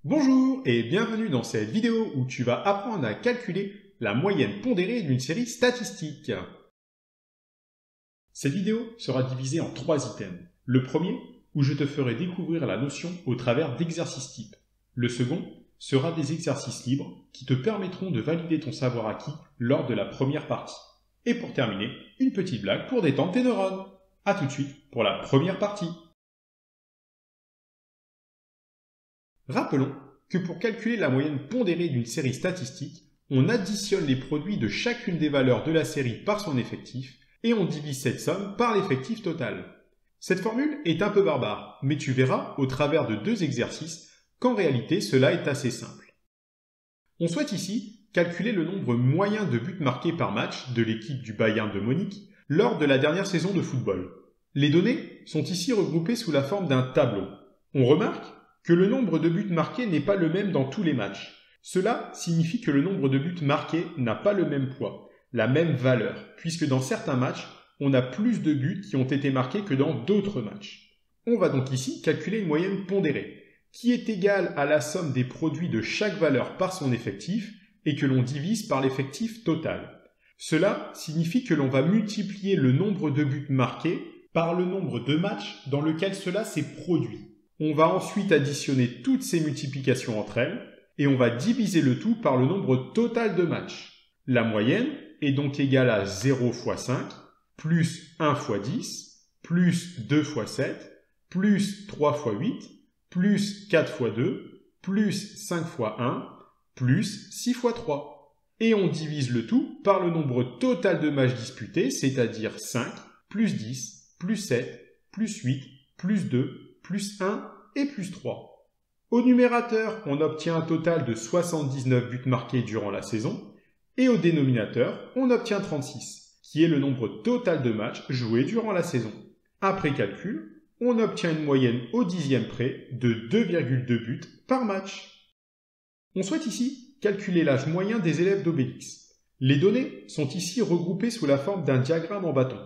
Bonjour et bienvenue dans cette vidéo où tu vas apprendre à calculer la moyenne pondérée d'une série statistique. Cette vidéo sera divisée en 3 items. Le premier, où je te ferai découvrir la notion au travers d'exercices types. Le second sera des exercices libres qui te permettront de valider ton savoir acquis lors de la première partie. Et pour terminer, une petite blague pour détendre tes neurones. A tout de suite pour la première partie. Rappelons que pour calculer la moyenne pondérée d'une série statistique, on additionne les produits de chacune des valeurs de la série par son effectif et on divise cette somme par l'effectif total. Cette formule est un peu barbare, mais tu verras au travers de 2 exercices qu'en réalité cela est assez simple. On souhaite ici calculer le nombre moyen de buts marqués par match de l'équipe du Bayern de Munich lors de la dernière saison de football. Les données sont ici regroupées sous la forme d'un tableau. On remarque que le nombre de buts marqués n'est pas le même dans tous les matchs. Cela signifie que le nombre de buts marqués n'a pas le même poids, la même valeur, puisque dans certains matchs, on a plus de buts qui ont été marqués que dans d'autres matchs. On va donc ici calculer une moyenne pondérée, qui est égale à la somme des produits de chaque valeur par son effectif et que l'on divise par l'effectif total. Cela signifie que l'on va multiplier le nombre de buts marqués par le nombre de matchs dans lequel cela s'est produit. On va ensuite additionner toutes ces multiplications entre elles et on va diviser le tout par le nombre total de matchs. La moyenne est donc égale à 0 fois 5, plus 1 fois 10, plus 2 fois 7, plus 3 fois 8, plus 4 fois 2, plus 5 fois 1, plus 6 fois 3. Et on divise le tout par le nombre total de matchs disputés, c'est-à-dire 5, plus 10, plus 7, plus 8, plus 2, plus 1 et plus 3. Au numérateur, on obtient un total de 79 buts marqués durant la saison, et au dénominateur, on obtient 36, qui est le nombre total de matchs joués durant la saison. Après calcul, on obtient une moyenne au dixième près de 2,2 buts par match. On souhaite ici calculer l'âge moyen des élèves d'Obélix. Les données sont ici regroupées sous la forme d'un diagramme en bâton.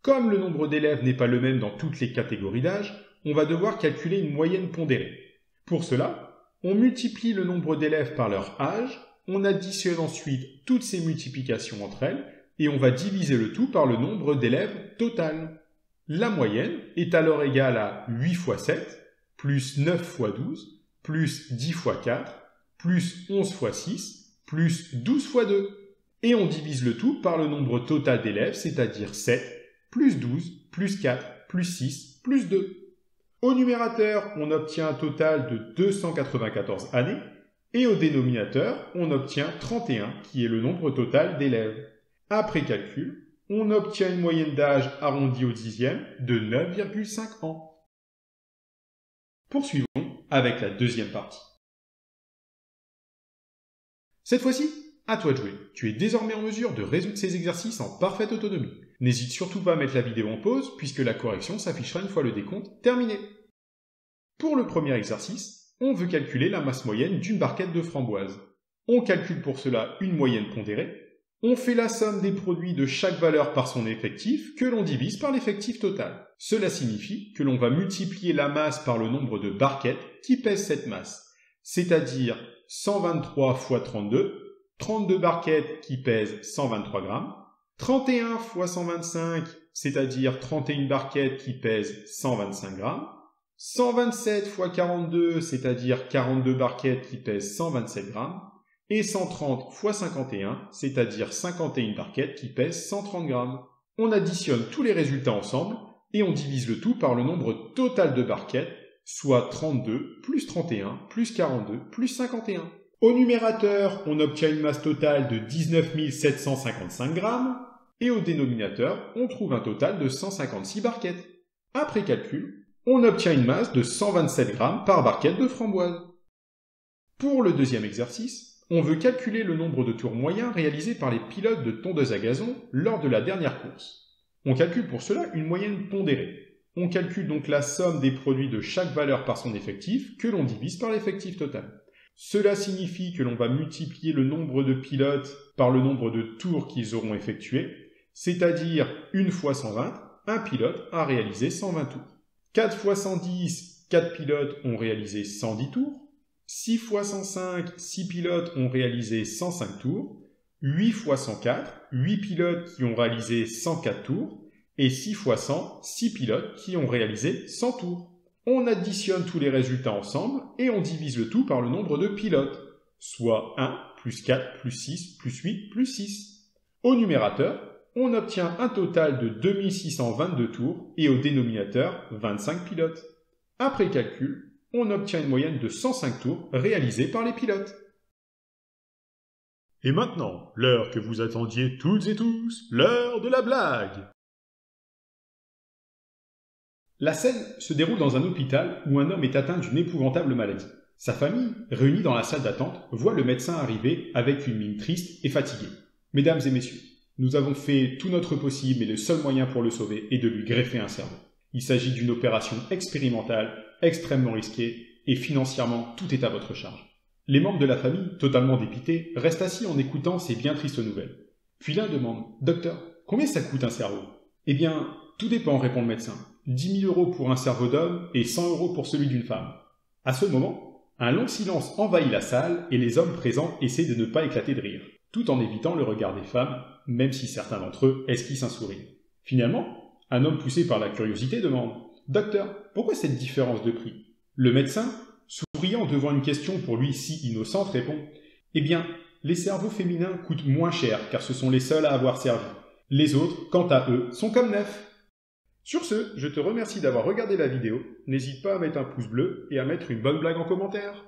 Comme le nombre d'élèves n'est pas le même dans toutes les catégories d'âge, on va devoir calculer une moyenne pondérée. Pour cela, on multiplie le nombre d'élèves par leur âge, on additionne ensuite toutes ces multiplications entre elles, et on va diviser le tout par le nombre d'élèves total. La moyenne est alors égale à 8 fois 7, plus 9 fois 12, plus 10 fois 4, plus 11 fois 6, plus 12 fois 2. Et on divise le tout par le nombre total d'élèves, c'est-à-dire 7, plus 12, plus 4, plus 6, plus 2. Au numérateur, on obtient un total de 294 années, et au dénominateur, on obtient 31, qui est le nombre total d'élèves. Après calcul, on obtient une moyenne d'âge arrondie au dixième de 9,5 ans. Poursuivons avec la deuxième partie. Cette fois-ci, à toi de jouer. Tu es désormais en mesure de résoudre ces exercices en parfaite autonomie. N'hésite surtout pas à mettre la vidéo en pause, puisque la correction s'affichera une fois le décompte terminé. Pour le premier exercice, on veut calculer la masse moyenne d'une barquette de framboises. On calcule pour cela une moyenne pondérée. On fait la somme des produits de chaque valeur par son effectif, que l'on divise par l'effectif total. Cela signifie que l'on va multiplier la masse par le nombre de barquettes qui pèsent cette masse, c'est-à-dire 123 fois 32, 32 barquettes qui pèsent 123 grammes, 31 fois 125, c'est-à-dire 31 barquettes qui pèsent 125 grammes, 127 fois 42, c'est-à-dire 42 barquettes qui pèsent 127 grammes, et 130 fois 51, c'est-à-dire 51 barquettes qui pèsent 130 grammes. On additionne tous les résultats ensemble, et on divise le tout par le nombre total de barquettes, soit 32 plus 31 plus 42 plus 51. Au numérateur, on obtient une masse totale de 19 755 grammes, et au dénominateur, on trouve un total de 156 barquettes. Après calcul, on obtient une masse de 127 grammes par barquette de framboise. Pour le deuxième exercice, on veut calculer le nombre de tours moyens réalisés par les pilotes de tondeuse à gazon lors de la dernière course. On calcule pour cela une moyenne pondérée. On calcule donc la somme des produits de chaque valeur par son effectif que l'on divise par l'effectif total. Cela signifie que l'on va multiplier le nombre de pilotes par le nombre de tours qu'ils auront effectués, c'est-à-dire 1 fois 120, un pilote a réalisé 120 tours. 4 fois 110, 4 pilotes ont réalisé 110 tours. 6 fois 105, 6 pilotes ont réalisé 105 tours. 8 fois 104, 8 pilotes qui ont réalisé 104 tours. Et 6 fois 100, 6 pilotes qui ont réalisé 100 tours. On additionne tous les résultats ensemble et on divise le tout par le nombre de pilotes, soit 1, plus 4, plus 6, plus 8, plus 6. Au numérateur, on obtient un total de 2622 tours et au dénominateur, 25 pilotes. Après calcul, on obtient une moyenne de 105 tours réalisés par les pilotes. Et maintenant, l'heure que vous attendiez toutes et tous, l'heure de la blague. La scène se déroule dans un hôpital où un homme est atteint d'une épouvantable maladie. Sa famille, réunie dans la salle d'attente, voit le médecin arriver avec une mine triste et fatiguée. Mesdames et messieurs, nous avons fait tout notre possible, mais le seul moyen pour le sauver est de lui greffer un cerveau. Il s'agit d'une opération expérimentale, extrêmement risquée, et financièrement, tout est à votre charge. Les membres de la famille, totalement dépités, restent assis en écoutant ces bien tristes nouvelles. Puis l'un demande « Docteur, combien ça coûte un cerveau ?» « Eh bien, tout dépend, répond le médecin. 10 000 € pour un cerveau d'homme et 100 € pour celui d'une femme. » À ce moment, un long silence envahit la salle et les hommes présents essaient de ne pas éclater de rire, tout en évitant le regard des femmes, même si certains d'entre eux esquissent un sourire. Finalement, un homme poussé par la curiosité demande « Docteur, pourquoi cette différence de prix ?» Le médecin, souriant devant une question pour lui si innocente, répond « Eh bien, les cerveaux féminins coûtent moins cher car ce sont les seuls à avoir servi. Les autres, quant à eux, sont comme neufs. » Sur ce, je te remercie d'avoir regardé la vidéo. N'hésite pas à mettre un pouce bleu et à mettre une bonne blague en commentaire.